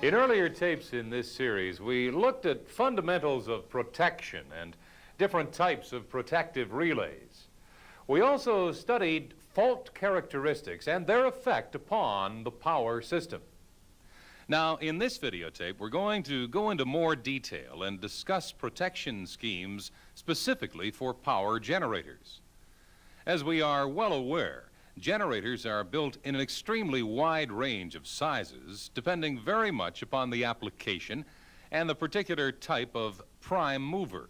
In earlier tapes in this series, we looked at fundamentals of protection and different types of protective relays. We also studied fault characteristics and their effect upon the power system. Now, in this videotape, we're going to go into more detail and discuss protection schemes specifically for power generators. As we are well aware, generators are built in an extremely wide range of sizes, depending very much upon the application and the particular type of prime mover.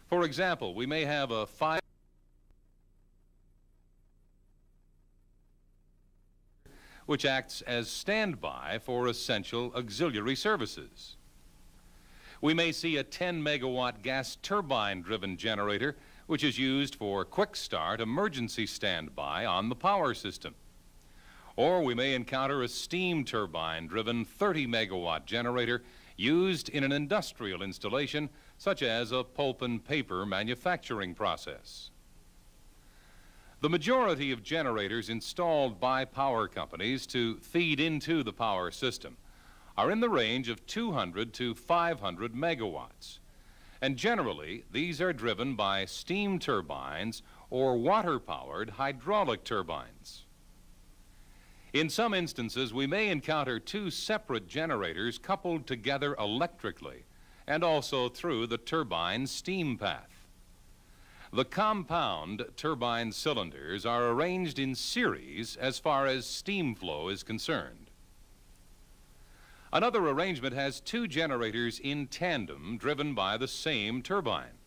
For example, we may have a 5 which acts as standby for essential auxiliary services. We may see a 10 megawatt gas turbine driven generator which is used for quick start emergency standby on the power system. Or we may encounter a steam turbine driven 30 megawatt generator used in an industrial installation such as a pulp and paper manufacturing process. The majority of generators installed by power companies to feed into the power system are in the range of 200 to 500 megawatts. And generally, these are driven by steam turbines or water-powered hydraulic turbines. In some instances, we may encounter two separate generators coupled together electrically and also through the turbine steam path. The compound turbine cylinders are arranged in series as far as steam flow is concerned. Another arrangement has two generators in tandem driven by the same turbine.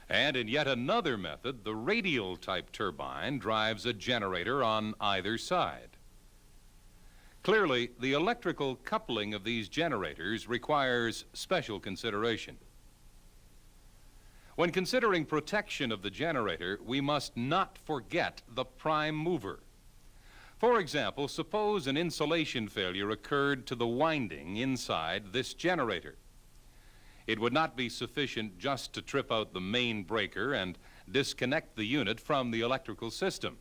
And in yet another method, the radial type turbine drives a generator on either side. Clearly, the electrical coupling of these generators requires special consideration. When considering protection of the generator, we must not forget the prime mover. For example, suppose an insulation failure occurred to the winding inside this generator. It would not be sufficient just to trip out the main breaker and disconnect the unit from the electrical system.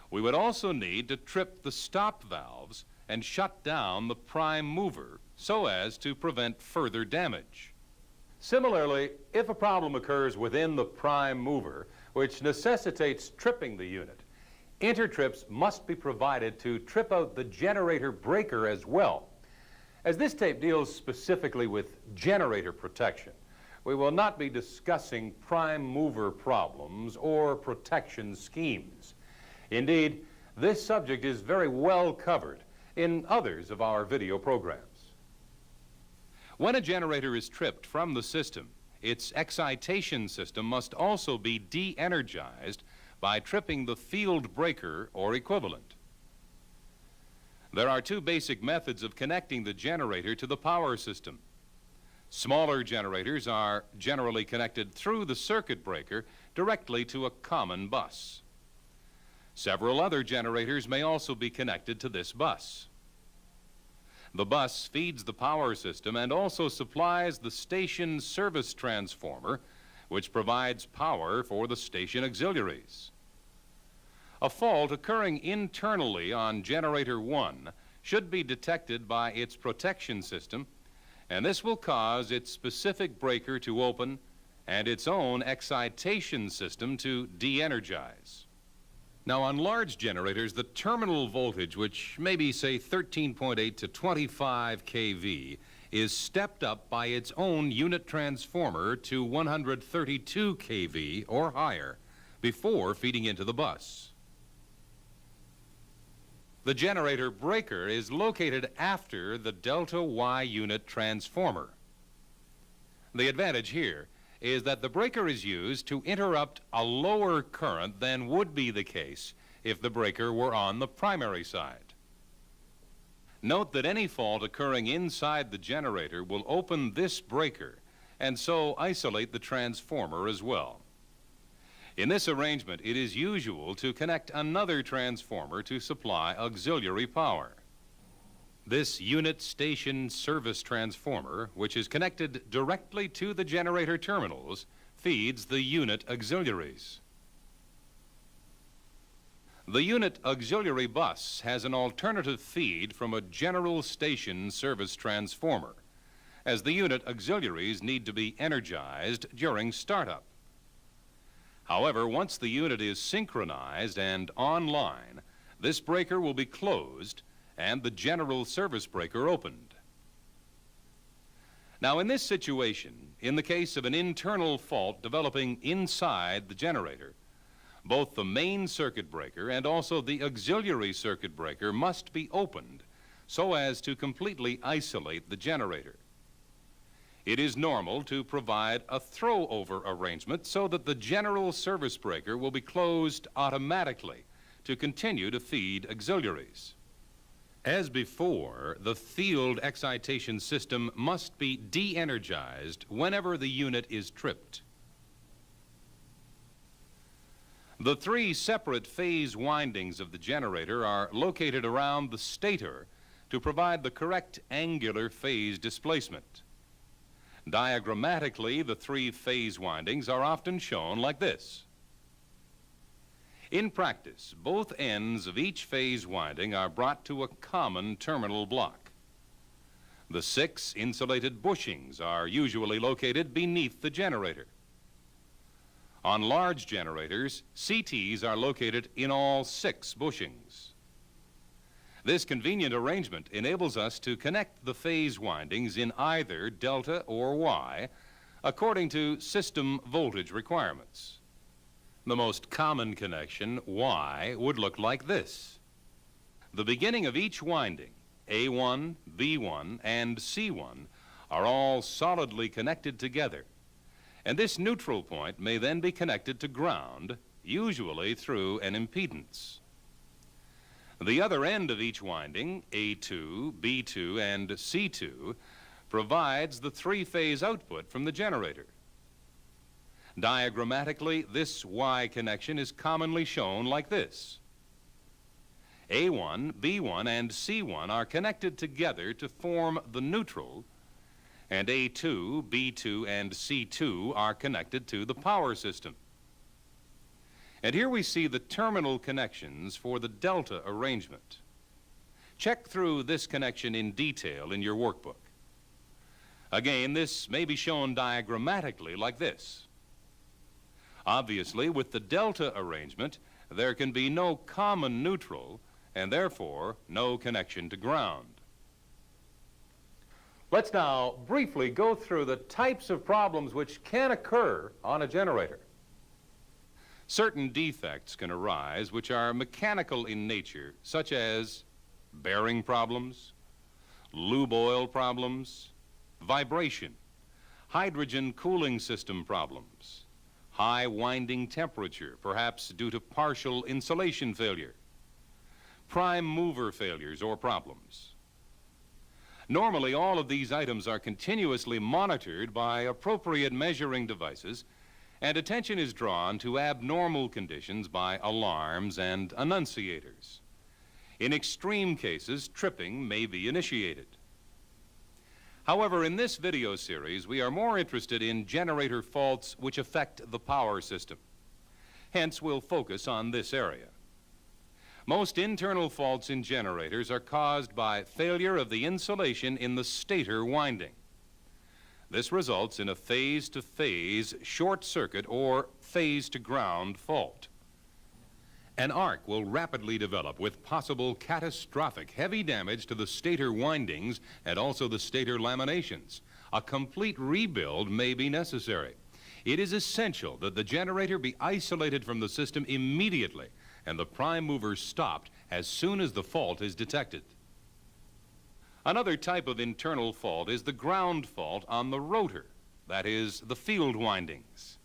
We would also need to trip the stop valves and shut down the prime mover so as to prevent further damage. Similarly, if a problem occurs within the prime mover, which necessitates tripping the unit, intertrips must be provided to trip out the generator breaker as well. As this tape deals specifically with generator protection, we will not be discussing prime mover problems or protection schemes. Indeed, this subject is very well covered in others of our video programs. When a generator is tripped from the system, its excitation system must also be de-energized by tripping the field breaker or equivalent. There are two basic methods of connecting the generator to the power system. Smaller generators are generally connected through the circuit breaker directly to a common bus. Several other generators may also be connected to this bus. The bus feeds the power system and also supplies the station service transformer, which provides power for the station auxiliaries. A fault occurring internally on generator 1 should be detected by its protection system, and this will cause its specific breaker to open and its own excitation system to de-energize. Now, on large generators, the terminal voltage, which may be, say, 13.8 to 25 kV, is stepped up by its own unit transformer to 132 kV or higher before feeding into the bus. The generator breaker is located after the delta Y unit transformer. The advantage here is that the breaker is used to interrupt a lower current than would be the case if the breaker were on the primary side. Note that any fault occurring inside the generator will open this breaker and so isolate the transformer as well. In this arrangement, it is usual to connect another transformer to supply auxiliary power. This unit station service transformer, which is connected directly to the generator terminals, feeds the unit auxiliaries. The unit auxiliary bus has an alternative feed from a general station service transformer, as the unit auxiliaries need to be energized during startup. However, once the unit is synchronized and online, this breaker will be closed and the general service breaker opened. Now, in this situation, in the case of an internal fault developing inside the generator, both the main circuit breaker and also the auxiliary circuit breaker must be opened so as to completely isolate the generator. It is normal to provide a throw-over arrangement so that the general service breaker will be closed automatically to continue to feed auxiliaries. As before, the field excitation system must be de-energized whenever the unit is tripped. The three separate phase windings of the generator are located around the stator to provide the correct angular phase displacement. Diagrammatically, the three phase windings are often shown like this. In practice, both ends of each phase winding are brought to a common terminal block. The 6 insulated bushings are usually located beneath the generator. On large generators, CTs are located in all 6 bushings. This convenient arrangement enables us to connect the phase windings in either delta or Y according to system voltage requirements. The most common connection, Y, would look like this. The beginning of each winding, A1, B1, and C1, are all solidly connected together, and this neutral point may then be connected to ground, usually through an impedance. The other end of each winding, A2, B2, and C2, provides the three-phase output from the generator. Diagrammatically, this Y connection is commonly shown like this. A1, B1, and C1 are connected together to form the neutral, and A2, B2, and C2 are connected to the power system. And here we see the terminal connections for the delta arrangement. Check through this connection in detail in your workbook. Again, this may be shown diagrammatically like this. Obviously, with the delta arrangement, there can be no common neutral and therefore no connection to ground. Let's now briefly go through the types of problems which can occur on a generator. Certain defects can arise which are mechanical in nature, such as bearing problems, lube oil problems, vibration, hydrogen cooling system problems, high winding temperature, perhaps due to partial insulation failure, prime mover failures or problems. Normally, all of these items are continuously monitored by appropriate measuring devices, and attention is drawn to abnormal conditions by alarms and annunciators. In extreme cases, tripping may be initiated. However, in this video series, we are more interested in generator faults which affect the power system. Hence, we'll focus on this area. Most internal faults in generators are caused by failure of the insulation in the stator winding. This results in a phase-to-phase short circuit or phase-to-ground fault. An arc will rapidly develop with possible catastrophic heavy damage to the stator windings and also the stator laminations. A complete rebuild may be necessary. It is essential that the generator be isolated from the system immediately and the prime mover stopped as soon as the fault is detected. Another type of internal fault is the ground fault on the rotor, that is, the field windings.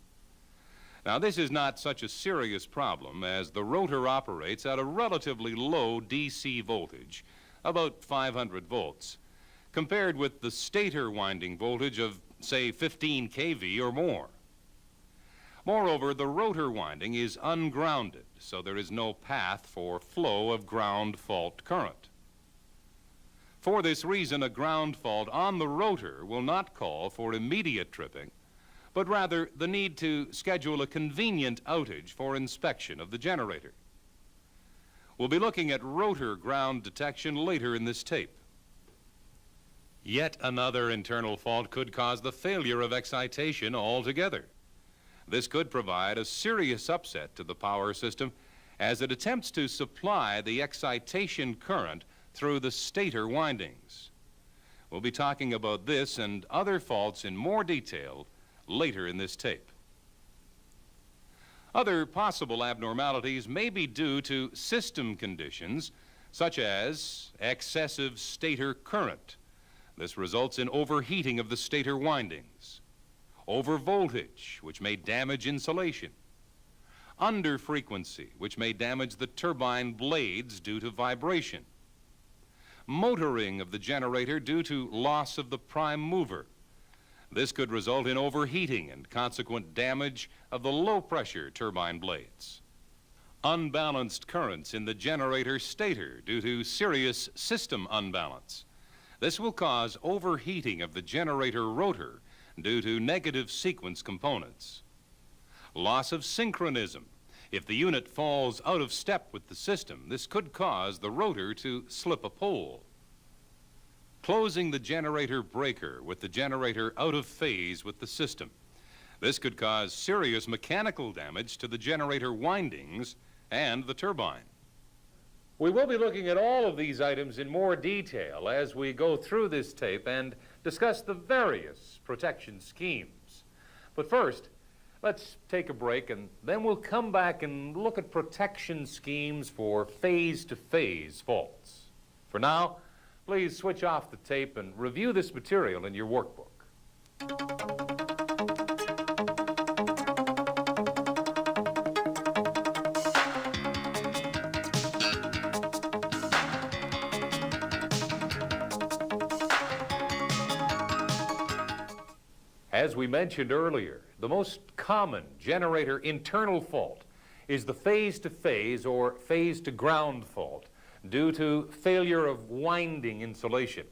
Now, this is not such a serious problem as the rotor operates at a relatively low DC voltage, about 500 volts, compared with the stator winding voltage of, say, 15 kV or more. Moreover, the rotor winding is ungrounded, so there is no path for flow of ground fault current. For this reason, a ground fault on the rotor will not call for immediate tripping, but rather the need to schedule a convenient outage for inspection of the generator. We'll be looking at rotor ground detection later in this tape. Yet another internal fault could cause the failure of excitation altogether. This could provide a serious upset to the power system as it attempts to supply the excitation current through the stator windings. We'll be talking about this and other faults in more detail later in this tape. Other possible abnormalities may be due to system conditions such as excessive stator current. This results in overheating of the stator windings, overvoltage, which may damage insulation, underfrequency, which may damage the turbine blades due to vibration, motoring of the generator due to loss of the prime mover. This could result in overheating and consequent damage of the low-pressure turbine blades. Unbalanced currents in the generator stator due to serious system unbalance. This will cause overheating of the generator rotor due to negative sequence components. Loss of synchronism. If the unit falls out of step with the system, this could cause the rotor to slip a pole. Closing the generator breaker with the generator out of phase with the system. This could cause serious mechanical damage to the generator windings and the turbine. We will be looking at all of these items in more detail as we go through this tape and discuss the various protection schemes. But first, let's take a break and then we'll come back and look at protection schemes for phase-to-phase faults. For now, please switch off the tape and review this material in your workbook. As we mentioned earlier, the most common generator internal fault is the phase-to-phase or phase-to-ground fault due to failure of winding insulation.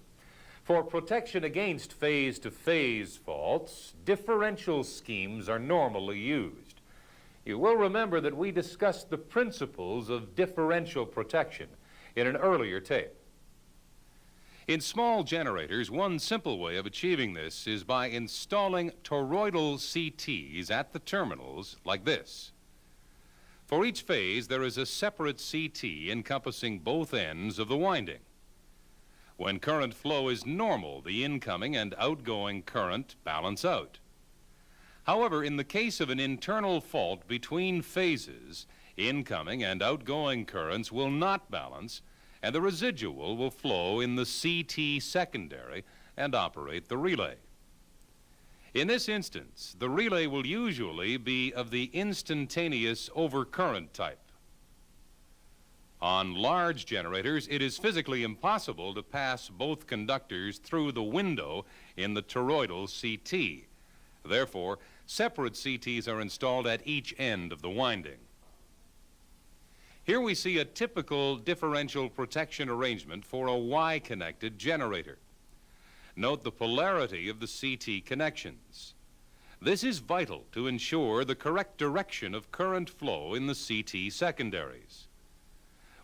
For protection against phase-to-phase faults, differential schemes are normally used. You will remember that we discussed the principles of differential protection in an earlier tape. In small generators, one simple way of achieving this is by installing toroidal CTs at the terminals like this. For each phase, there is a separate CT encompassing both ends of the winding. When current flow is normal, the incoming and outgoing current balance out. However, in the case of an internal fault between phases, incoming and outgoing currents will not balance, and the residual will flow in the CT secondary and operate the relay. In this instance, the relay will usually be of the instantaneous overcurrent type. On large generators, it is physically impossible to pass both conductors through the window in the toroidal CT. Therefore, separate CTs are installed at each end of the winding. Here we see a typical differential protection arrangement for a Y-connected generator. Note the polarity of the CT connections. This is vital to ensure the correct direction of current flow in the CT secondaries.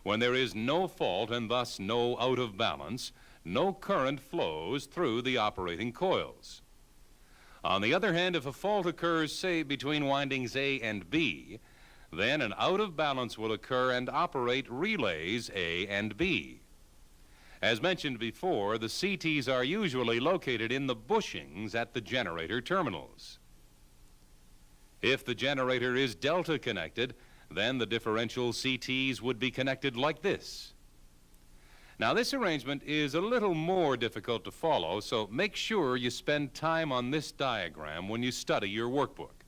When there is no fault and thus no out of balance, no current flows through the operating coils. On the other hand, if a fault occurs, say, between windings A and B, then an out of balance will occur and operate relays A and B. As mentioned before, the CTs are usually located in the bushings at the generator terminals. If the generator is delta connected, then the differential CTs would be connected like this. Now, this arrangement is a little more difficult to follow, so make sure you spend time on this diagram when you study your workbook.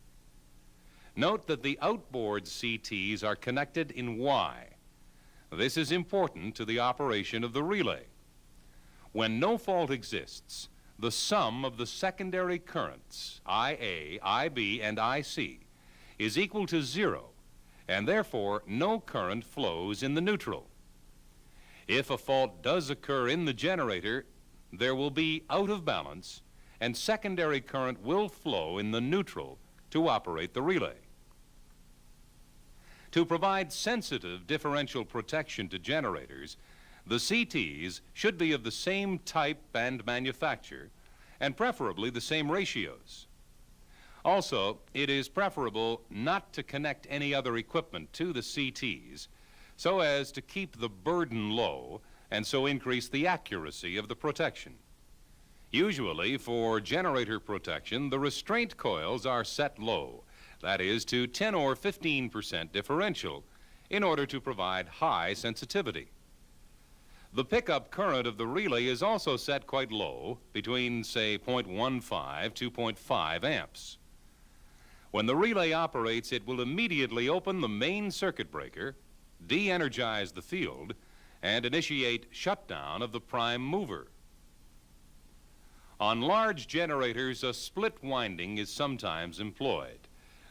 Note that the outboard CTs are connected in Y. This is important to the operation of the relay. When no fault exists, the sum of the secondary currents, IA, IB, and IC, is equal to 0, and therefore no current flows in the neutral. If a fault does occur in the generator, there will be out of balance, and secondary current will flow in the neutral to operate the relay. To provide sensitive differential protection to generators, the CTs should be of the same type and manufacture, and preferably the same ratios. Also, it is preferable not to connect any other equipment to the CTs so as to keep the burden low and so increase the accuracy of the protection. Usually, for generator protection, the restraint coils are set low, that is, to 10 or 15% differential, in order to provide high sensitivity. The pickup current of the relay is also set quite low, between, say, 0.15 to 0.5 amps. When the relay operates, it will immediately open the main circuit breaker, de-energize the field, and initiate shutdown of the prime mover. On large generators, a split winding is sometimes employed.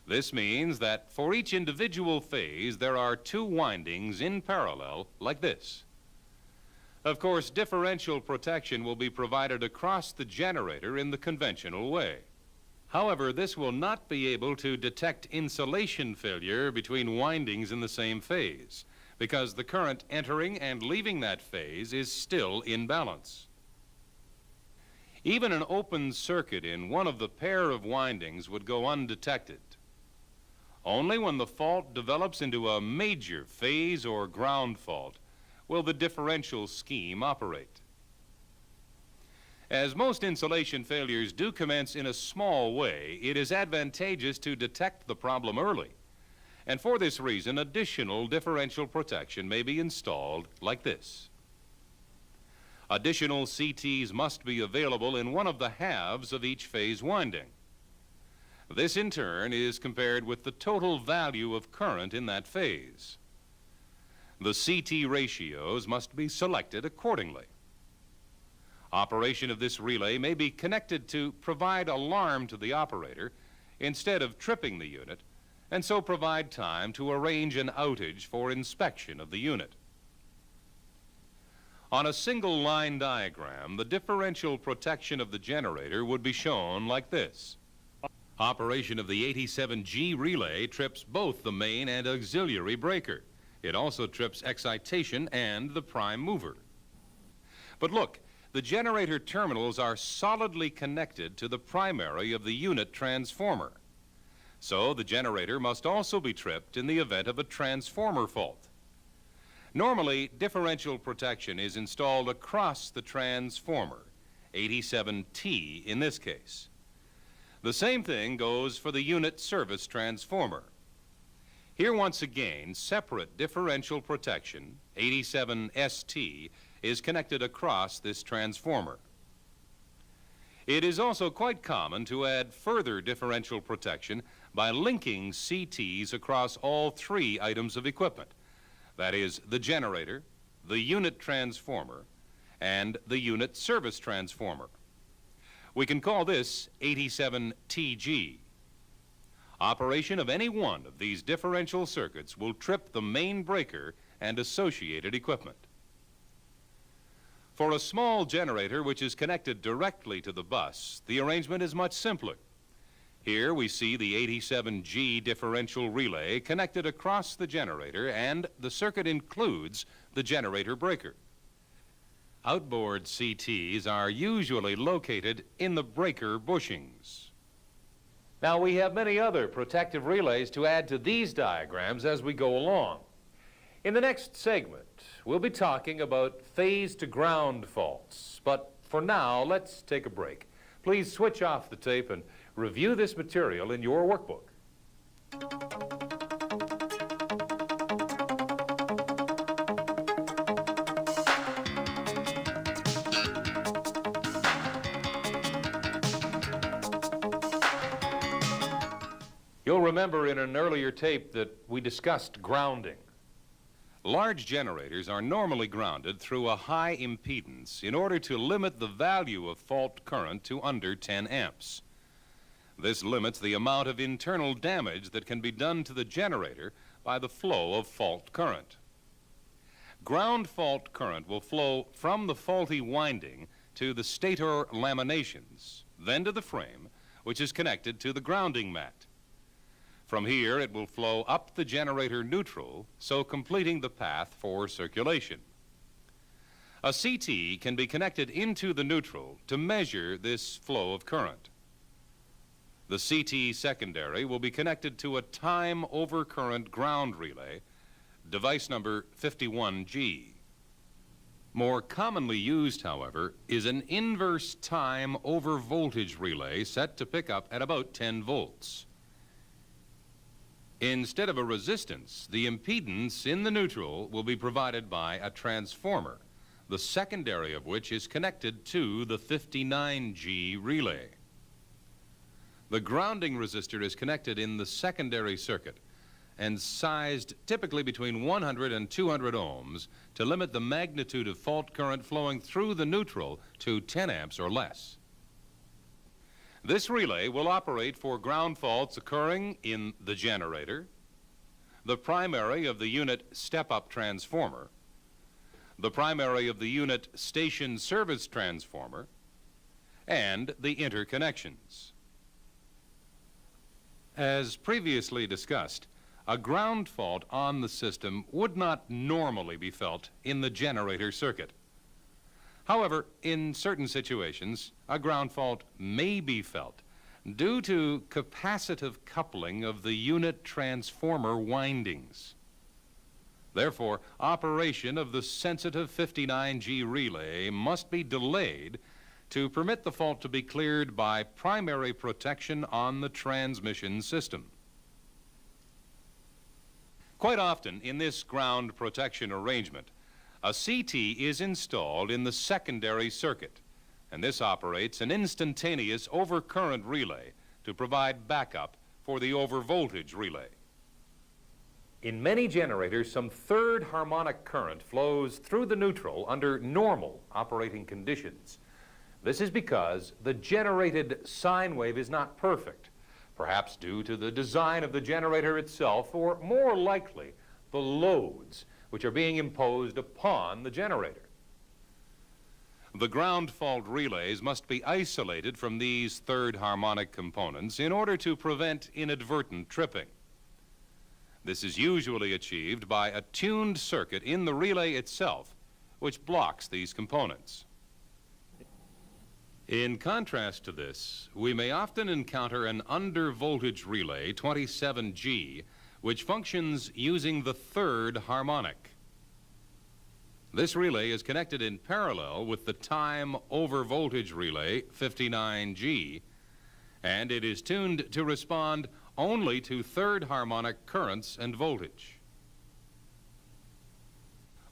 This means that for each individual phase, there are two windings in parallel, like this. Of course, differential protection will be provided across the generator in the conventional way. However, this will not be able to detect insulation failure between windings in the same phase, because the current entering and leaving that phase is still in balance. Even an open circuit in one of the pair of windings would go undetected. Only when the fault develops into a major phase or ground fault will the differential scheme operate. As most insulation failures do commence in a small way, it is advantageous to detect the problem early. And for this reason, additional differential protection may be installed like this. Additional CTs must be available in one of the halves of each phase winding. This, in turn, is compared with the total value of current in that phase. The CT ratios must be selected accordingly. Operation of this relay may be connected to provide alarm to the operator instead of tripping the unit, and so provide time to arrange an outage for inspection of the unit. On a single line diagram, the differential protection of the generator would be shown like this. Operation of the 87G relay trips both the main and auxiliary breaker. It also trips excitation and the prime mover. But look, the generator terminals are solidly connected to the primary of the unit transformer. So the generator must also be tripped in the event of a transformer fault. Normally, differential protection is installed across the transformer, 87T in this case. The same thing goes for the unit service transformer. Here once again, separate differential protection, 87ST, is connected across this transformer. It is also quite common to add further differential protection by linking CTs across all three items of equipment. That is, the generator, the unit transformer, and the unit service transformer. We can call this 87TG. Operation of any one of these differential circuits will trip the main breaker and associated equipment. For a small generator which is connected directly to the bus, the arrangement is much simpler. Here we see the 87G differential relay connected across the generator, and the circuit includes the generator breaker. Outboard CTs are usually located in the breaker bushings. Now, we have many other protective relays to add to these diagrams as we go along. In the next segment, we'll be talking about phase-to-ground faults. But for now, let's take a break. Please switch off the tape and review this material in your workbook. You'll remember in an earlier tape that we discussed grounding. Large generators are normally grounded through a high impedance in order to limit the value of fault current to under 10 amps. This limits the amount of internal damage that can be done to the generator by the flow of fault current. Ground fault current will flow from the faulty winding to the stator laminations, then to the frame, which is connected to the grounding mat. From here, it will flow up the generator neutral, so completing the path for circulation. A CT can be connected into the neutral to measure this flow of current. The CT secondary will be connected to a time over current ground relay, device number 51G. More commonly used, however, is an inverse time over voltage relay set to pick up at about 10 volts. Instead of a resistance, the impedance in the neutral will be provided by a transformer, the secondary of which is connected to the 59G relay. The grounding resistor is connected in the secondary circuit and sized typically between 100 and 200 ohms to limit the magnitude of fault current flowing through the neutral to 10 amps or less. This relay will operate for ground faults occurring in the generator, the primary of the unit step-up transformer, the primary of the unit station service transformer, and the interconnections. As previously discussed, a ground fault on the system would not normally be felt in the generator circuit. However, in certain situations, a ground fault may be felt due to capacitive coupling of the unit transformer windings. Therefore, operation of the sensitive 59G relay must be delayed to permit the fault to be cleared by primary protection on the transmission system. Quite often in this ground protection arrangement, a CT is installed in the secondary circuit, and this operates an instantaneous overcurrent relay to provide backup for the overvoltage relay. In many generators, some third harmonic current flows through the neutral under normal operating conditions. This is because the generated sine wave is not perfect, perhaps due to the design of the generator itself, or more likely, the loads which are being imposed upon the generator. The ground fault relays must be isolated from these third harmonic components in order to prevent inadvertent tripping. This is usually achieved by a tuned circuit in the relay itself, which blocks these components. In contrast to this, we may often encounter an undervoltage relay, 27G, which functions using the third harmonic. This relay is connected in parallel with the time over voltage relay, 59G, and it is tuned to respond only to third harmonic currents and voltage.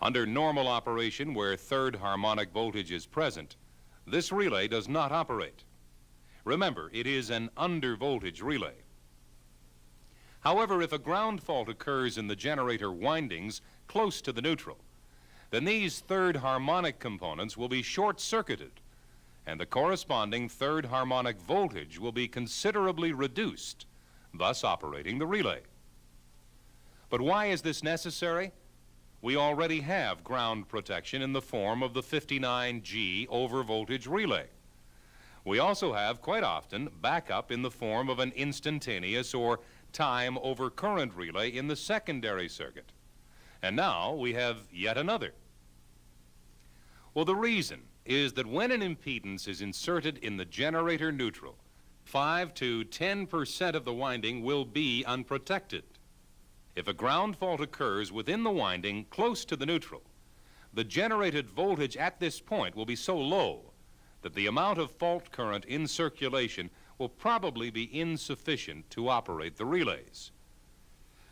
Under normal operation, where third harmonic voltage is present, this relay does not operate. Remember, it is an undervoltage relay. However, if a ground fault occurs in the generator windings close to the neutral, then these third harmonic components will be short-circuited, and the corresponding third harmonic voltage will be considerably reduced, thus operating the relay. But why is this necessary? We already have ground protection in the form of the 59G overvoltage relay. We also have, quite often, backup in the form of an instantaneous or time over current relay in the secondary circuit. And now we have yet another. Well, the reason is that when an impedance is inserted in the generator neutral, 5 to 10% of the winding will be unprotected. If a ground fault occurs within the winding close to the neutral, the generated voltage at this point will be so low that the amount of fault current in circulation will probably be insufficient to operate the relays.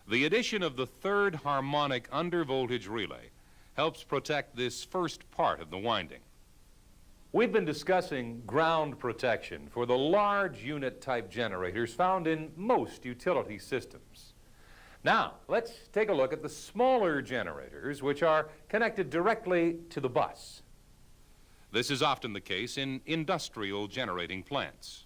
The addition of the third harmonic undervoltage relay helps protect this first part of the winding. We've been discussing ground protection for the large unit type generators found in most utility systems. Now, let's take a look at the smaller generators which are connected directly to the bus. This is often the case in industrial generating plants.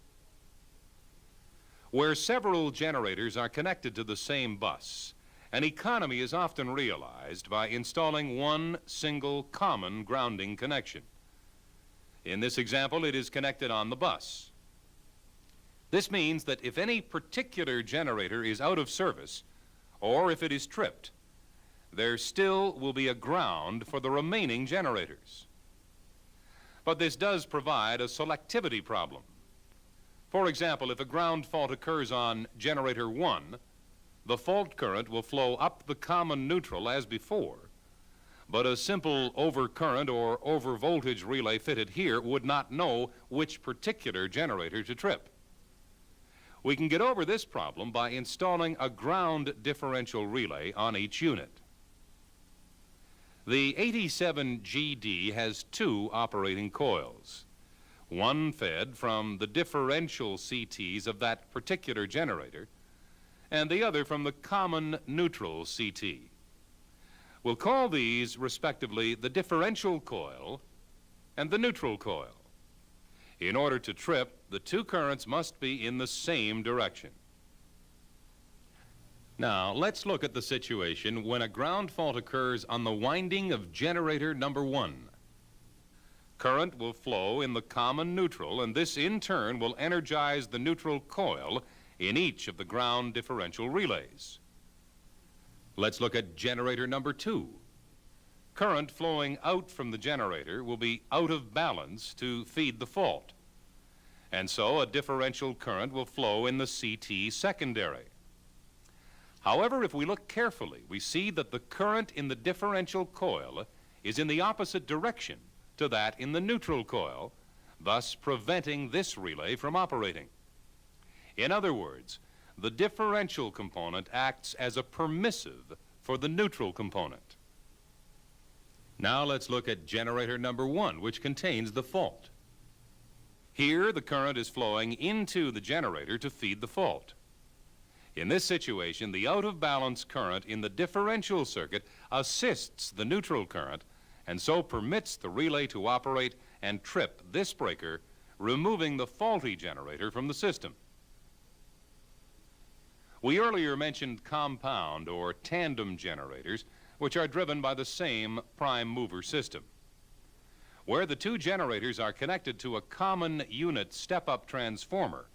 Where several generators are connected to the same bus, an economy is often realized by installing one single common grounding connection. In this example, it is connected on the bus. This means that if any particular generator is out of service, or if it is tripped, there still will be a ground for the remaining generators. But this does provide a selectivity problem. For example, if a ground fault occurs on generator 1, the fault current will flow up the common neutral as before, but a simple overcurrent or overvoltage relay fitted here would not know which particular generator to trip. We can get over this problem by installing a ground differential relay on each unit. The 87GD has two operating coils, one fed from the differential CTs of that particular generator, and the other from the common neutral CT. We'll call these, respectively, the differential coil and the neutral coil. In order to trip, the two currents must be in the same direction. Now, let's look at the situation when a ground fault occurs on the winding of generator number 1. Current will flow in the common neutral, and this in turn will energize the neutral coil in each of the ground differential relays. Let's look at generator number 2. Current flowing out from the generator will be out of balance to feed the fault, and so a differential current will flow in the CT secondary. However, if we look carefully, we see that the current in the differential coil is in the opposite direction to that in the neutral coil, thus preventing this relay from operating. In other words, the differential component acts as a permissive for the neutral component. Now let's look at generator number 1, which contains the fault. Here, the current is flowing into the generator to feed the fault. In this situation, the out-of-balance current in the differential circuit assists the neutral current and so permits the relay to operate and trip this breaker, removing the faulty generator from the system. We earlier mentioned compound or tandem generators, which are driven by the same prime mover system. Where the two generators are connected to a common unit step-up transformer,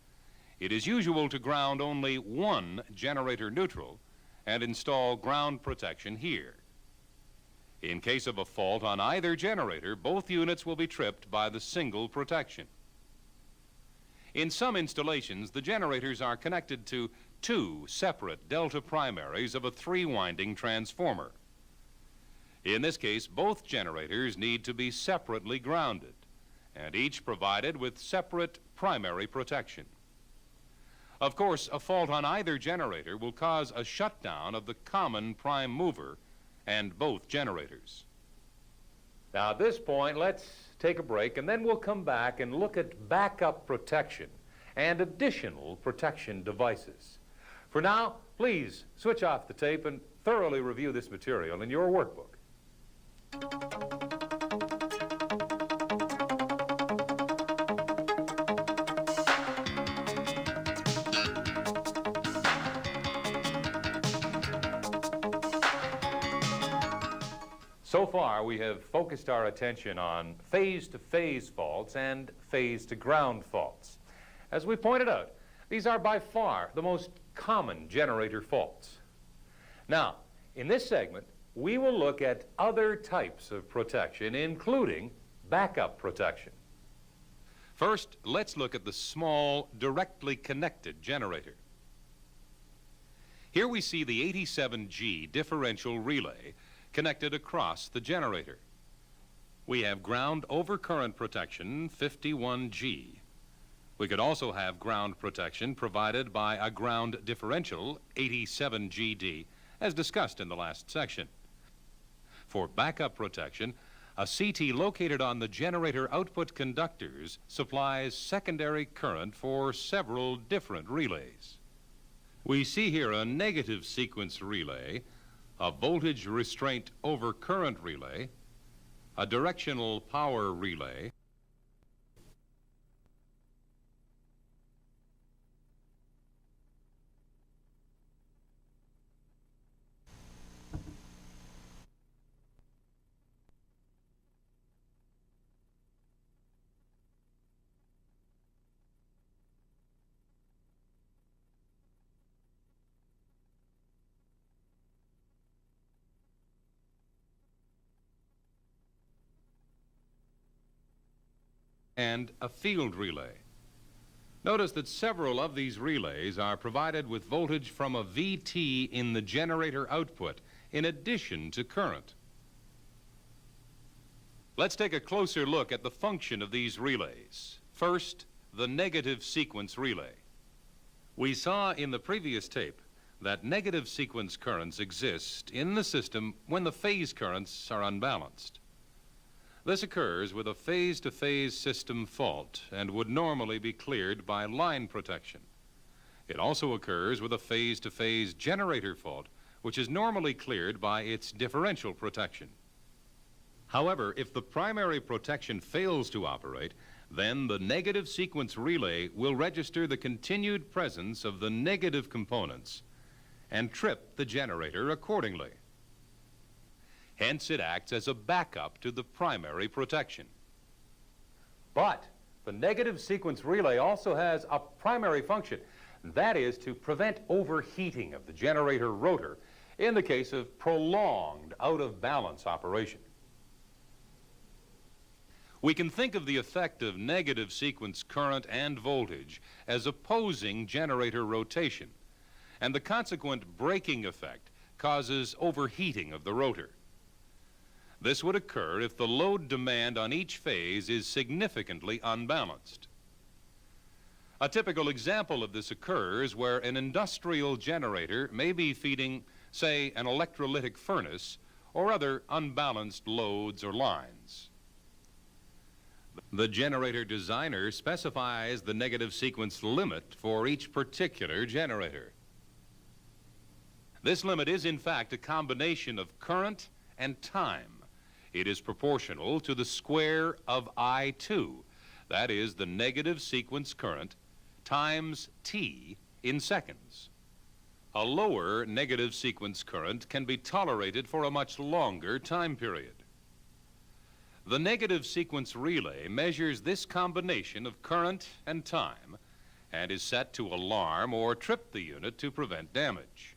it is usual to ground only one generator neutral and install ground protection here. In case of a fault on either generator, both units will be tripped by the single protection. In some installations, the generators are connected to two separate delta primaries of a 3-winding transformer. In this case, both generators need to be separately grounded, and each provided with separate primary protection. Of course, a fault on either generator will cause a shutdown of the common prime mover and both generators. Now, at this point, let's take a break, and then we'll come back and look at backup protection and additional protection devices. For now, please switch off the tape and thoroughly review this material in your workbook. So far, we have focused our attention on phase-to-phase faults and phase-to-ground faults. As we pointed out, these are by far the most common generator faults. Now, in this segment, we will look at other types of protection, including backup protection. First, let's look at the small, directly connected generator. Here we see the 87G differential relay connected across the generator. We have ground overcurrent protection 51G. We could also have ground protection provided by a ground differential 87GD, as discussed in the last section. For backup protection, a CT located on the generator output conductors supplies secondary current for several different relays. We see here a negative sequence relay, a voltage restraint overcurrent relay, a directional power relay, and a field relay. Notice that several of these relays are provided with voltage from a VT in the generator output, in addition to current. Let's take a closer look at the function of these relays. First, the negative sequence relay. We saw in the previous tape that negative sequence currents exist in the system when the phase currents are unbalanced. This occurs with a phase-to-phase system fault and would normally be cleared by line protection. It also occurs with a phase-to-phase generator fault, which is normally cleared by its differential protection. However, if the primary protection fails to operate, then the negative sequence relay will register the continued presence of the negative components and trip the generator accordingly. Hence, it acts as a backup to the primary protection. But the negative sequence relay also has a primary function. That is to prevent overheating of the generator rotor in the case of prolonged out-of-balance operation. We can think of the effect of negative sequence current and voltage as opposing generator rotation, and the consequent braking effect causes overheating of the rotor. This would occur if the load demand on each phase is significantly unbalanced. A typical example of this occurs where an industrial generator may be feeding, say, an electrolytic furnace or other unbalanced loads or lines. The generator designer specifies the negative sequence limit for each particular generator. This limit is, in fact, a combination of current and time. It is proportional to the square of I2, that is, the negative sequence current, times T in seconds. A lower negative sequence current can be tolerated for a much longer time period. The negative sequence relay measures this combination of current and time and is set to alarm or trip the unit to prevent damage.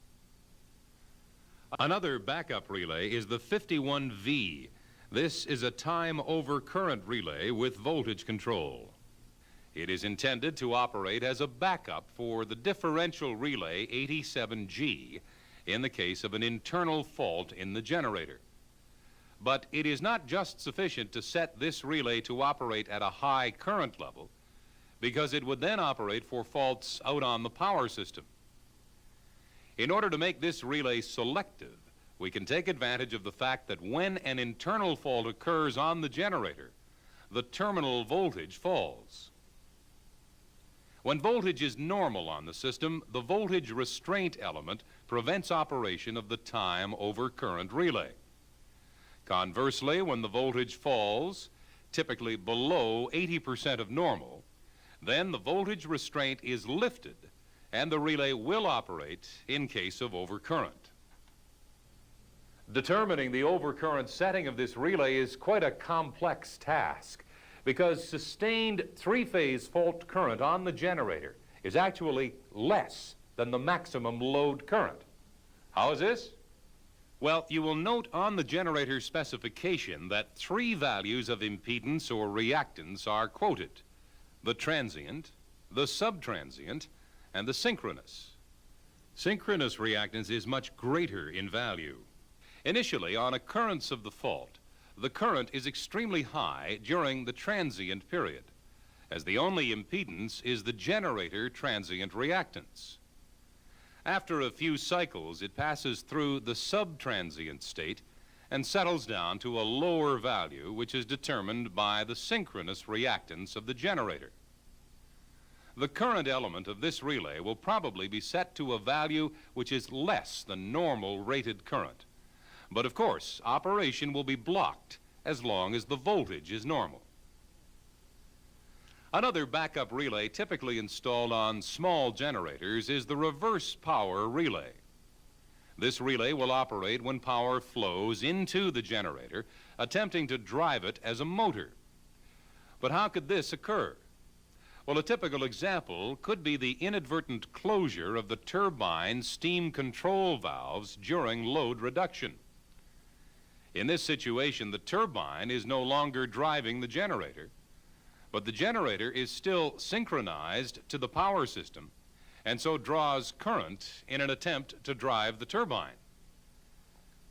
Another backup relay is the 51V. This is a time over current relay with voltage control. It is intended to operate as a backup for the differential relay 87G in the case of an internal fault in the generator. But it is not just sufficient to set this relay to operate at a high current level, because it would then operate for faults out on the power system. In order to make this relay selective, we can take advantage of the fact that when an internal fault occurs on the generator, the terminal voltage falls. When voltage is normal on the system, the voltage restraint element prevents operation of the time over current relay. Conversely, when the voltage falls, typically below 80% of normal, then the voltage restraint is lifted and the relay will operate in case of overcurrent. Determining the overcurrent setting of this relay is quite a complex task because sustained three-phase fault current on the generator is actually less than the maximum load current. How is this? Well, you will note on the generator specification that three values of impedance or reactance are quoted: the transient, the subtransient, and the synchronous. Synchronous reactance is much greater in value. Initially, on occurrence of the fault, the current is extremely high during the transient period, as the only impedance is the generator transient reactance. After a few cycles, it passes through the subtransient state and settles down to a lower value, which is determined by the synchronous reactance of the generator. The current element of this relay will probably be set to a value which is less than normal rated current. But of course, operation will be blocked as long as the voltage is normal. Another backup relay typically installed on small generators is the reverse power relay. This relay will operate when power flows into the generator, attempting to drive it as a motor. But how could this occur? Well, a typical example could be the inadvertent closure of the turbine steam control valves during load reduction. In this situation, the turbine is no longer driving the generator, but the generator is still synchronized to the power system and so draws current in an attempt to drive the turbine.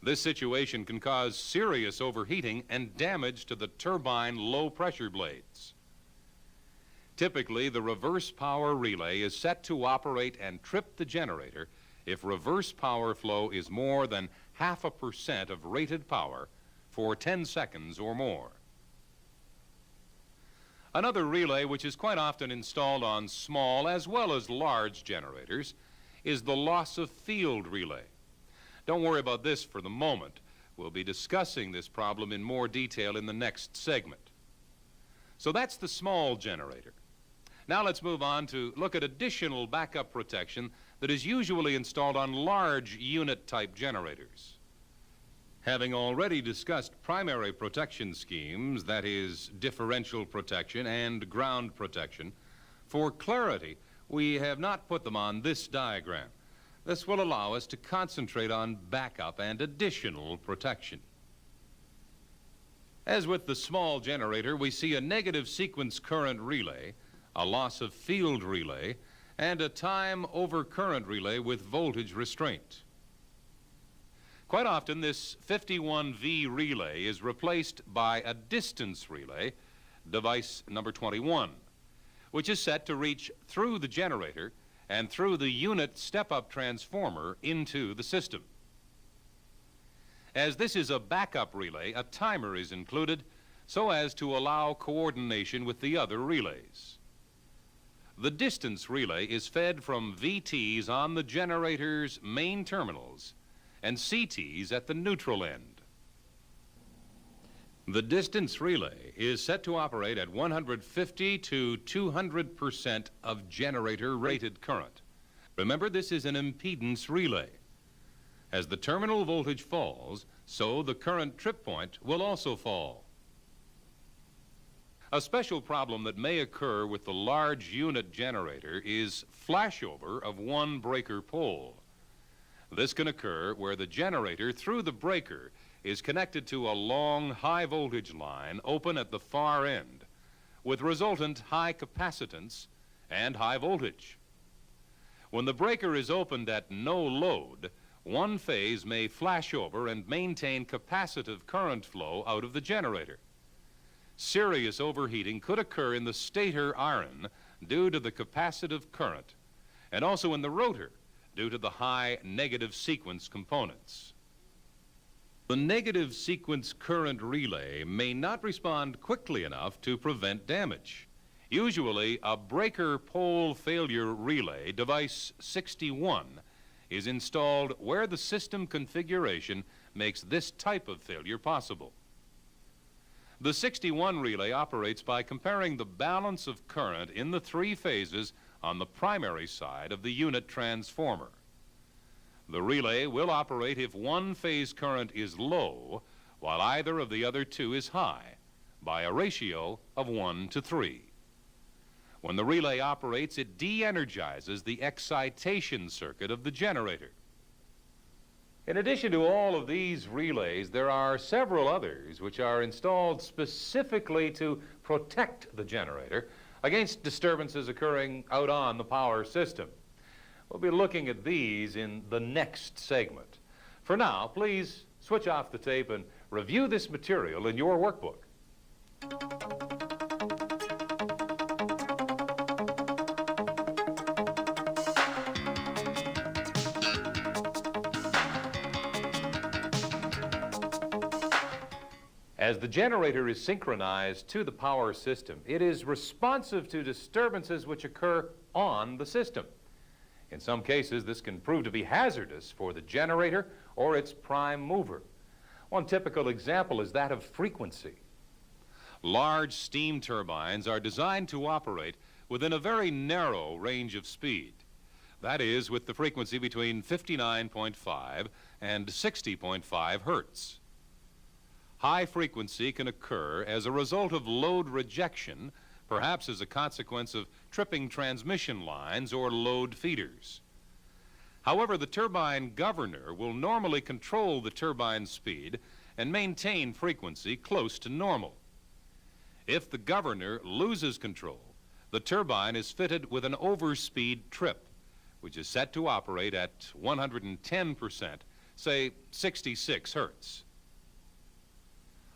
This situation can cause serious overheating and damage to the turbine low-pressure blades. Typically, the reverse power relay is set to operate and trip the generator if reverse power flow is more than 0.5% of rated power for 10 seconds or more. Another relay which is quite often installed on small as well as large generators is the loss of field relay. Don't worry about this for the moment. We'll be discussing this problem in more detail in the next segment. So that's the small generator. Now let's move on to look at additional backup protection that is usually installed on large unit-type generators. Having already discussed primary protection schemes, that is, differential protection and ground protection, for clarity, we have not put them on this diagram. This will allow us to concentrate on backup and additional protection. As with the small generator, we see a negative sequence current relay, a loss of field relay, and a time over current relay with voltage restraint. Quite often, this 51V relay is replaced by a distance relay, device number 21, which is set to reach through the generator and through the unit step-up transformer into the system. As this is a backup relay, a timer is included so as to allow coordination with the other relays. The distance relay is fed from VTs on the generator's main terminals and CTs at the neutral end. The distance relay is set to operate at 150 to 200% of generator rated current. Remember, this is an impedance relay. As the terminal voltage falls, so the current trip point will also fall. A special problem that may occur with the large unit generator is flashover of one breaker pole. This can occur where the generator through the breaker is connected to a long high voltage line open at the far end with resultant high capacitance and high voltage. When the breaker is opened at no load, one phase may flash over and maintain capacitive current flow out of the generator. Serious overheating could occur in the stator iron due to the capacitive current, and also in the rotor due to the high negative sequence components. The negative sequence current relay may not respond quickly enough to prevent damage. Usually, a breaker pole failure relay, device 61, is installed where the system configuration makes this type of failure possible. The 61 relay operates by comparing the balance of current in the three phases on the primary side of the unit transformer. The relay will operate if one phase current is low, while either of the other two is high, by a ratio of 1 to 3. When the relay operates, it de-energizes the excitation circuit of the generator. In addition to all of these relays, there are several others which are installed specifically to protect the generator against disturbances occurring out on the power system. We'll be looking at these in the next segment. For now, please switch off the tape and review this material in your workbook. As the generator is synchronized to the power system, it is responsive to disturbances which occur on the system. In some cases, this can prove to be hazardous for the generator or its prime mover. One typical example is that of frequency. Large steam turbines are designed to operate within a very narrow range of speed. That is, with the frequency between 59.5 and 60.5 hertz. High frequency can occur as a result of load rejection, perhaps as a consequence of tripping transmission lines or load feeders. However, the turbine governor will normally control the turbine speed and maintain frequency close to normal. If the governor loses control, the turbine is fitted with an overspeed trip, which is set to operate at 110%, say 66 hertz.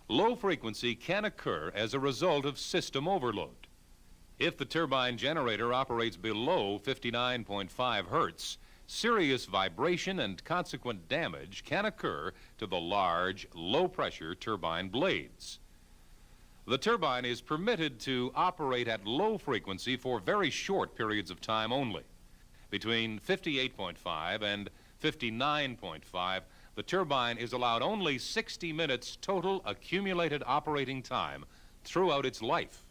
Low frequency can occur as a result of system overload. If the turbine generator operates below 59.5 hertz, serious vibration and consequent damage can occur to the large, low-pressure turbine blades. The turbine is permitted to operate at low frequency for very short periods of time only. Between 58.5 and 59.5, the turbine is allowed only 60 minutes total accumulated operating time throughout its life.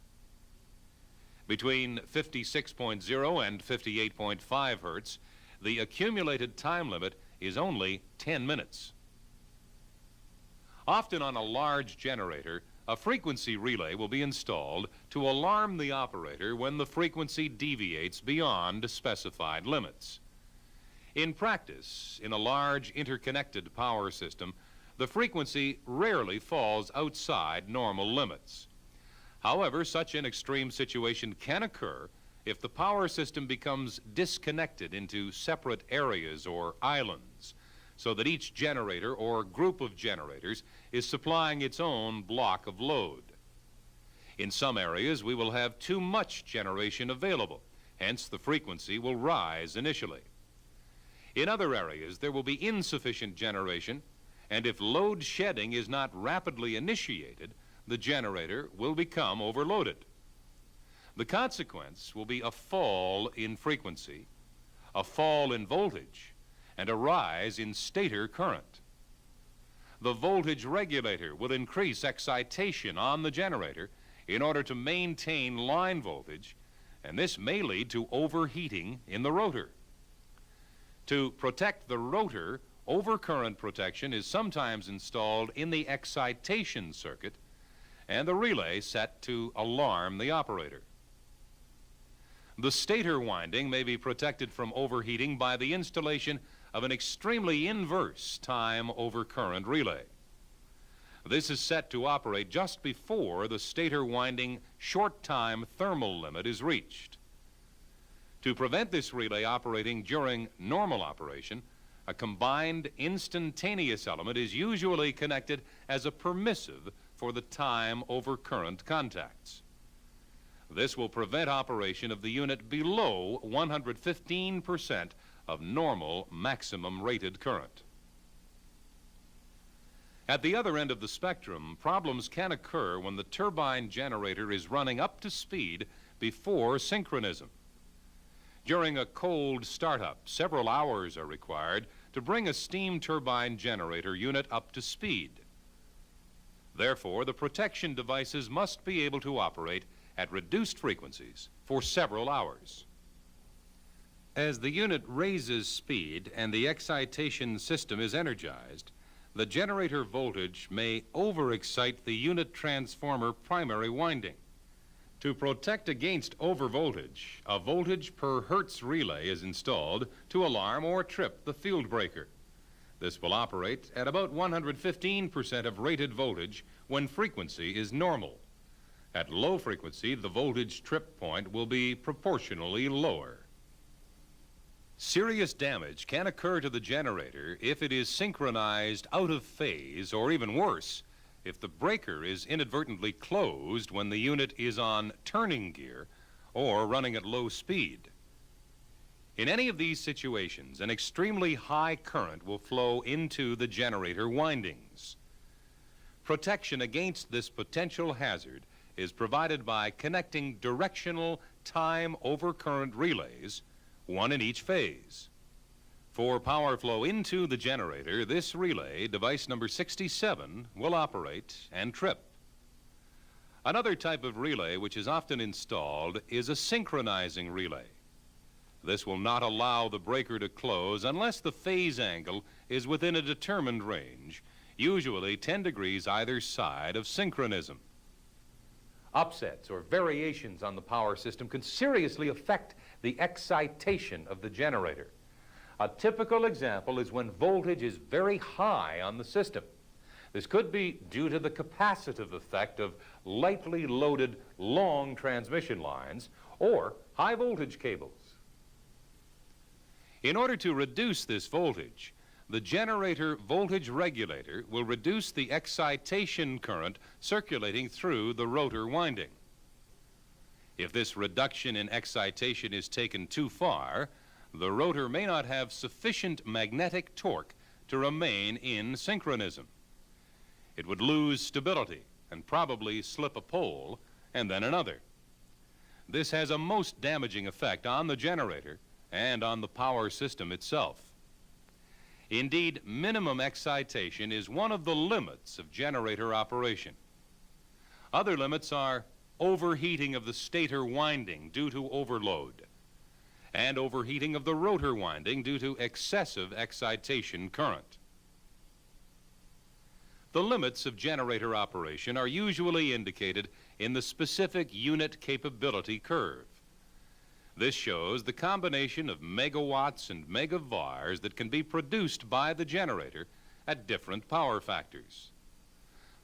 Between 56.0 and 58.5 hertz, the accumulated time limit is only 10 minutes. Often on a large generator, a frequency relay will be installed to alarm the operator when the frequency deviates beyond specified limits. In practice, in a large interconnected power system, the frequency rarely falls outside normal limits. However, such an extreme situation can occur if the power system becomes disconnected into separate areas or islands, so that each generator or group of generators is supplying its own block of load. In some areas, we will have too much generation available, hence the frequency will rise initially. In other areas, there will be insufficient generation, and if load shedding is not rapidly initiated, the generator will become overloaded. The consequence will be a fall in frequency, a fall in voltage, and a rise in stator current. The voltage regulator will increase excitation on the generator in order to maintain line voltage, and this may lead to overheating in the rotor. To protect the rotor, overcurrent protection is sometimes installed in the excitation circuit and the relay set to alarm the operator. The stator winding may be protected from overheating by the installation of an extremely inverse time overcurrent relay. This is set to operate just before the stator winding short time thermal limit is reached. To prevent this relay operating during normal operation, a combined instantaneous element is usually connected as a permissive for the time overcurrent contacts. This will prevent operation of the unit below 115% of normal maximum rated current. At the other end of the spectrum, problems can occur when the turbine generator is running up to speed before synchronism. During a cold startup, several hours are required to bring a steam turbine generator unit up to speed. Therefore, the protection devices must be able to operate at reduced frequencies for several hours. As the unit raises speed and the excitation system is energized, the generator voltage may overexcite the unit transformer primary winding. To protect against overvoltage, a voltage per hertz relay is installed to alarm or trip the field breaker. This will operate at about 115% of rated voltage when frequency is normal. At low frequency, the voltage trip point will be proportionally lower. Serious damage can occur to the generator if it is synchronized out of phase, or even worse, if the breaker is inadvertently closed when the unit is on turning gear or running at low speed. In any of these situations, an extremely high current will flow into the generator windings. Protection against this potential hazard is provided by connecting directional time overcurrent relays, one in each phase. For power flow into the generator, this relay, device number 67, will operate and trip. Another type of relay which is often installed is a synchronizing relay. This will not allow the breaker to close unless the phase angle is within a determined range, usually 10 degrees either side of synchronism. Upsets or variations on the power system can seriously affect the excitation of the generator. A typical example is when voltage is very high on the system. This could be due to the capacitive effect of lightly loaded long transmission lines or high voltage cables. In order to reduce this voltage, the generator voltage regulator will reduce the excitation current circulating through the rotor winding. If this reduction in excitation is taken too far, the rotor may not have sufficient magnetic torque to remain in synchronism. It would lose stability and probably slip a pole and then another. This has a most damaging effect on the generator and on the power system itself. Indeed, minimum excitation is one of the limits of generator operation. Other limits are overheating of the stator winding due to overload, and overheating of the rotor winding due to excessive excitation current. The limits of generator operation are usually indicated in the specific unit capability curve. This shows the combination of megawatts and megavars that can be produced by the generator at different power factors.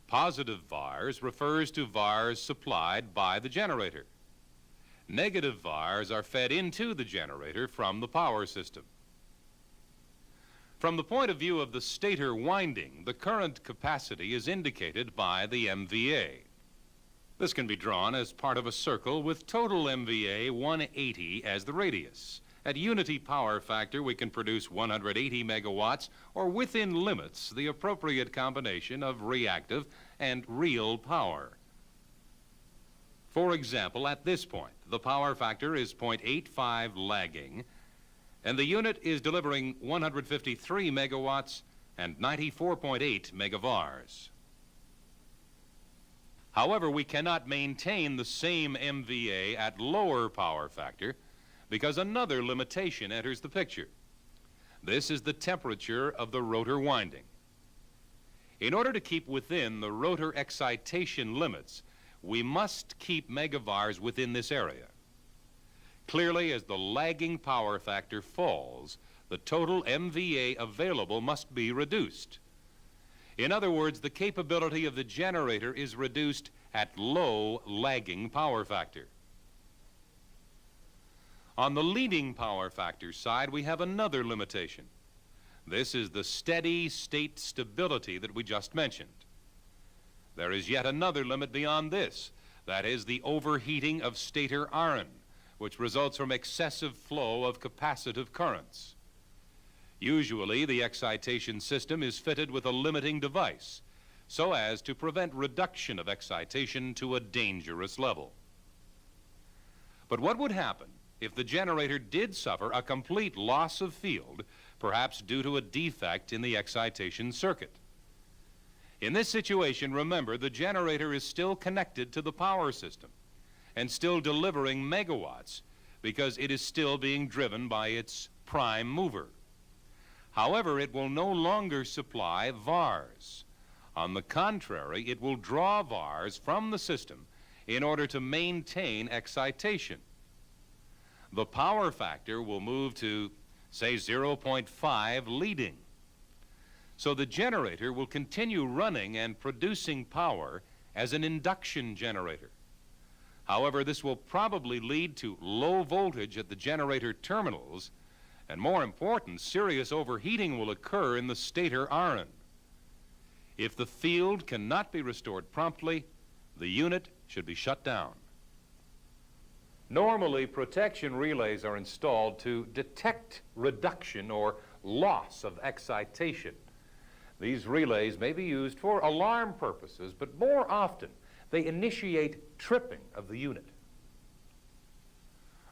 Positive VARs refers to VARs supplied by the generator. Negative VARs are fed into the generator from the power system. From the point of view of the stator winding, the current capacity is indicated by the MVA. This can be drawn as part of a circle with total MVA 180 as the radius. At unity power factor, we can produce 180 megawatts, or within limits, the appropriate combination of reactive and real power. For example, at this point, the power factor is 0.85 lagging, and the unit is delivering 153 megawatts and 94.8 megavars. However, we cannot maintain the same MVA at lower power factor because another limitation enters the picture. This is the temperature of the rotor winding. In order to keep within the rotor excitation limits, we must keep megavars within this area. Clearly, as the lagging power factor falls, the total MVA available must be reduced. In other words, the capability of the generator is reduced at low lagging power factor. On the leading power factor side, we have another limitation. This is the steady state stability that we just mentioned. There is yet another limit beyond this. That is the overheating of stator iron, which results from excessive flow of capacitive currents. Usually, the excitation system is fitted with a limiting device so as to prevent reduction of excitation to a dangerous level. But what would happen if the generator did suffer a complete loss of field, perhaps due to a defect in the excitation circuit? In this situation, remember, the generator is still connected to the power system and still delivering megawatts because it is still being driven by its prime mover. However, it will no longer supply VARs. On the contrary, it will draw VARs from the system in order to maintain excitation. The power factor will move to, say, 0.5 leading. So the generator will continue running and producing power as an induction generator. However, this will probably lead to low voltage at the generator terminals, and more important, serious overheating will occur in the stator iron. If the field cannot be restored promptly, the unit should be shut down. Normally, protection relays are installed to detect reduction or loss of excitation. These relays may be used for alarm purposes, but more often they initiate tripping of the unit.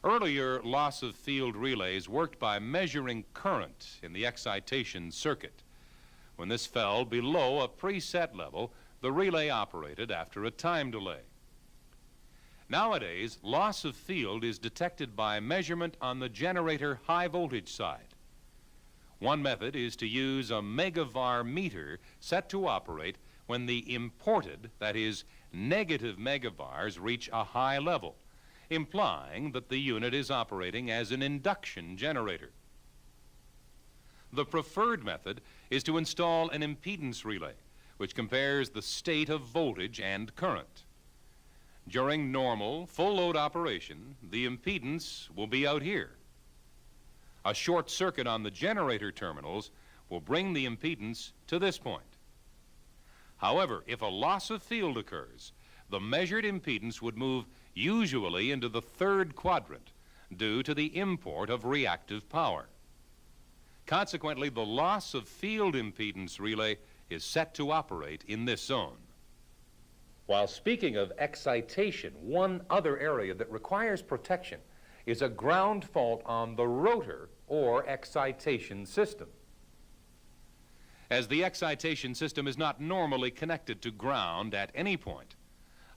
Earlier loss of field relays worked by measuring current in the excitation circuit. When this fell below a preset level, the relay operated after a time delay. Nowadays, loss of field is detected by measurement on the generator high voltage side. One method is to use a megavar meter set to operate when the imported, that is, negative megavars reach a high level, implying that the unit is operating as an induction generator. The preferred method is to install an impedance relay, which compares the state of voltage and current. During normal, full load operation, the impedance will be out here. A short circuit on the generator terminals will bring the impedance to this point. However, if a loss of field occurs, the measured impedance would move usually into the third quadrant due to the import of reactive power. Consequently, the loss of field impedance relay is set to operate in this zone. While speaking of excitation, one other area that requires protection is a ground fault on the rotor or excitation system. As the excitation system is not normally connected to ground at any point,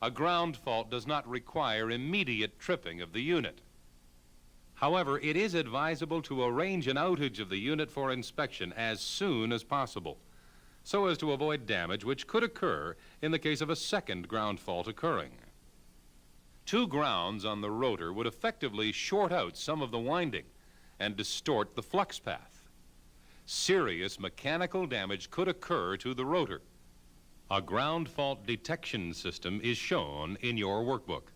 a ground fault does not require immediate tripping of the unit. However, it is advisable to arrange an outage of the unit for inspection as soon as possible, so as to avoid damage which could occur in the case of a second ground fault occurring. Two grounds on the rotor would effectively short out some of the winding and distort the flux path. Serious mechanical damage could occur to the rotor. A ground fault detection system is shown in your workbook.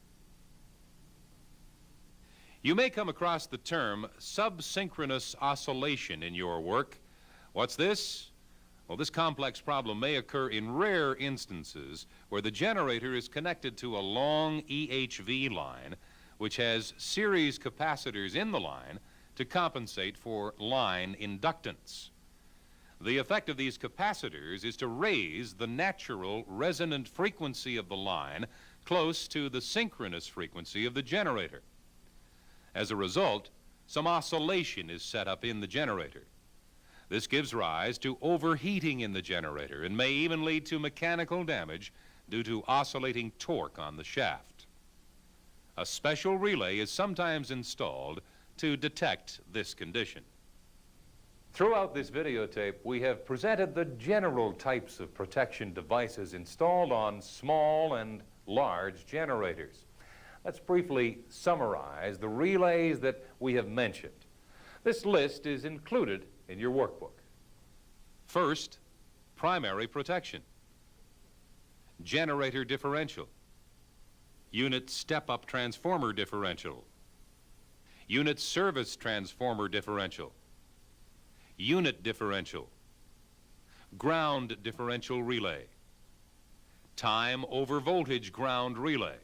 You may come across the term subsynchronous oscillation in your work. What's this? Well, this complex problem may occur in rare instances where the generator is connected to a long EHV line, which has series capacitors in the line to compensate for line inductance. The effect of these capacitors is to raise the natural resonant frequency of the line close to the synchronous frequency of the generator. As a result, some oscillation is set up in the generator. This gives rise to overheating in the generator and may even lead to mechanical damage due to oscillating torque on the shaft. A special relay is sometimes installed to detect this condition. Throughout this videotape, we have presented the general types of protection devices installed on small and large generators. Let's briefly summarize the relays that we have mentioned. This list is included in your workbook. First, primary protection, generator differential, unit step-up transformer differential, unit service transformer differential, unit differential, ground differential relay, time over voltage ground relay,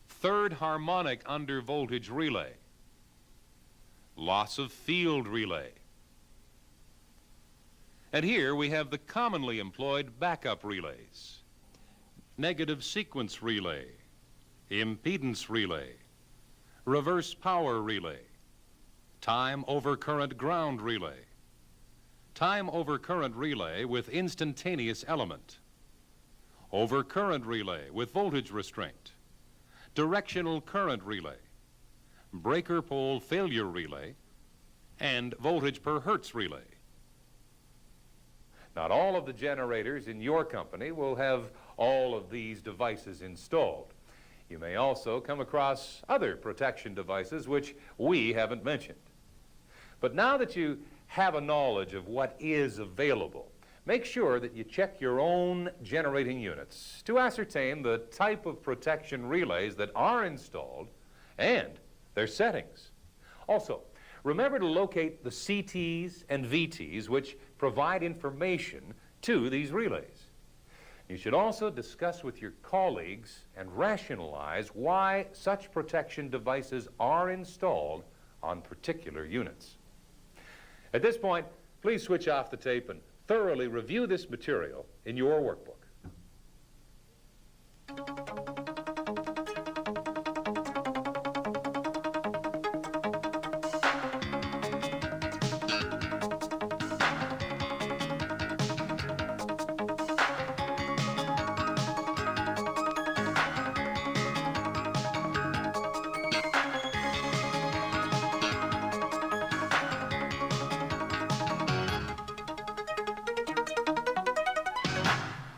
third harmonic under voltage relay, loss of field relay. And here we have the commonly employed backup relays, negative sequence relay, impedance relay, reverse power relay, time over current ground relay, time over current relay with instantaneous element, over current relay with voltage restraint, directional current relay, breaker pole failure relay, and voltage per hertz relay. Not all of the generators in your company will have all of these devices installed. You may also come across other protection devices which we haven't mentioned. But now that you have a knowledge of what is available, make sure that you check your own generating units to ascertain the type of protection relays that are installed and their settings. Also, remember to locate the CTs and VTs which provide information to these relays. You should also discuss with your colleagues and rationalize why such protection devices are installed on particular units. At this point, please switch off the tape and thoroughly review this material in your workbook.